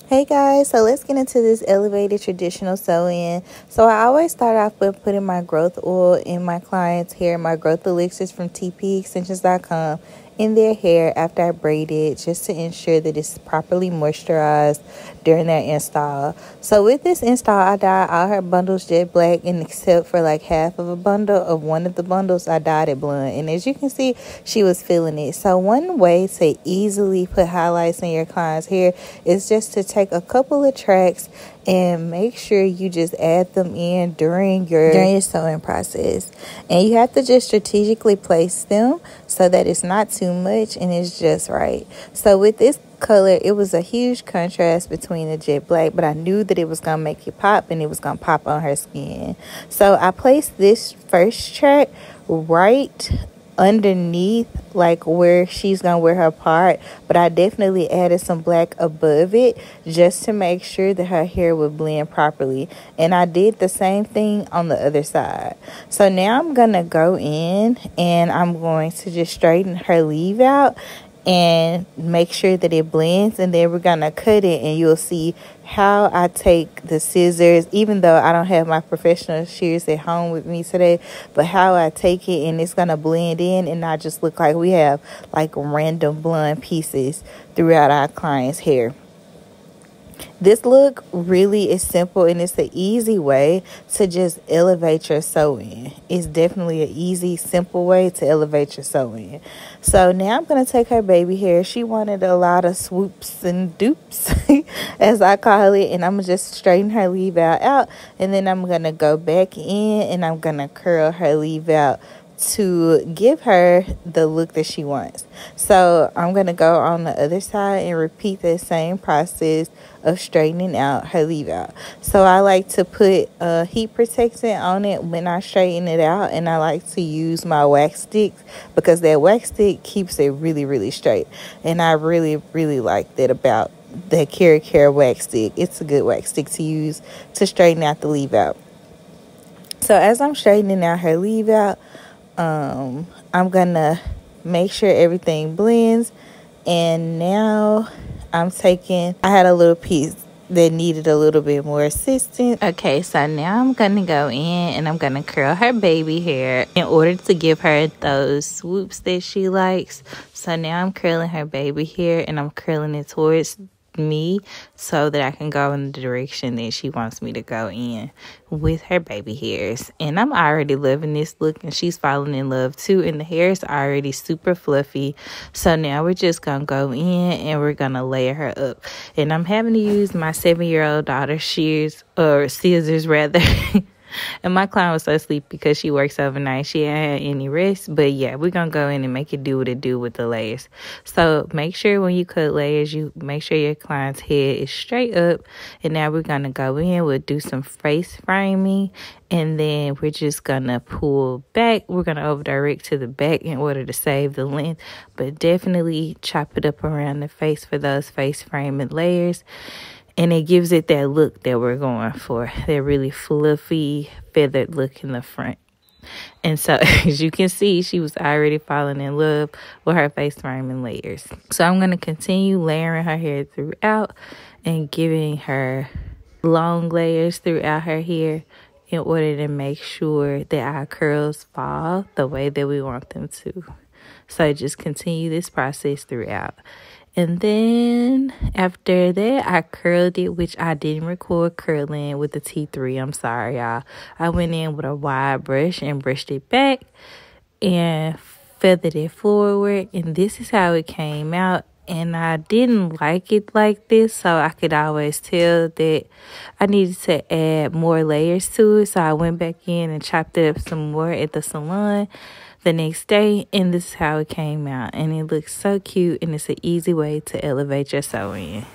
Hey guys, so let's get into this elevated traditional sew-in. So I always start off with putting my growth oil in my clients' hair, my growth elixirs from tpextensions.com, in their hair after I braid it, just to ensure that it's properly moisturized during their install. So with this install, I dyed all her bundles jet black, and except for like half of a bundle of one of the bundles, I dyed it blonde. And as you can see, she was feeling it. So one way to easily put highlights in your client's hair is just to take a couple of tracks and make sure you just add them in during your sewing process. And you have to just strategically place them so that it's not too much and it's just right. So with this color, it was a huge contrast between the jet black, but I knew that it was gonna make it pop and it was gonna pop on her skin. So I placed this first track right underneath, like where she's gonna wear her part, but I definitely added some black above it just to make sure that her hair would blend properly. And I did the same thing on the other side. So now I'm gonna go in and I'm going to just straighten her leave out and make sure that it blends, and then we're gonna cut it, and you'll see how I take the scissors, even though I don't have my professional shears at home with me today, but how I take it and it's gonna blend in and not just look like we have like random blonde pieces throughout our client's hair. This look really is simple, and it's an easy way to just elevate your sew-in. It's definitely an easy, simple way to elevate your sew-in. So now I'm going to take her baby hair. She wanted a lot of swoops and dupes, as I call it, and I'm going to just straighten her leave out, and then I'm going to go back in and I'm going to curl her leave out to give her the look that she wants. So I'm going to go on the other side and repeat the same process of straightening out her leave out. So I like to put a heat protectant on it when I straighten it out, and I like to use my wax stick because that wax stick keeps it really straight, and I really like that about the Care wax stick. It's a good wax stick to use to straighten out the leave out. So as I'm straightening out her leave out, I'm gonna make sure everything blends, and now I had a little piece that needed a little bit more assistance. Okay, so now I'm gonna go in and I'm gonna curl her baby hair in order to give her those swoops that she likes. So now I'm curling her baby hair, and I'm curling it towards me so that I can go in the direction that she wants me to go in with her baby hairs. And I'm already loving this look, and she's falling in love too, and the hair is already super fluffy. So now we're just gonna go in and we're gonna layer her up, and I'm having to use my 7-year-old daughter's scissors rather. And my client was so sleepy because she works overnight. She ain't had any rest. But yeah, we're going to go in and make it do what it do with the layers. So make sure when you cut layers, you make sure your client's head is straight up. And now we're going to go in. We'll do some face framing. And then we're just going to pull back. We're going to over direct to the back in order to save the length. But definitely chop it up around the face for those face framing layers. And it gives it that look that we're going for, that really fluffy, feathered look in the front. And so, as you can see, she was already falling in love with her face framing layers. So I'm going to continue layering her hair throughout and giving her long layers throughout her hair in order to make sure that our curls fall the way that we want them to. So just continue this process throughout. And then after that, I curled it, which I didn't record curling with the T3. I'm sorry, y'all. I went in with a wide brush and brushed it back and feathered it forward. And this is how it came out. And I didn't like it like this, so I could always tell that I needed to add more layers to it. So I went back in and chopped it up some more at the salon the next day, and this is how it came out. And it looks so cute, and it's an easy way to elevate your sew-in.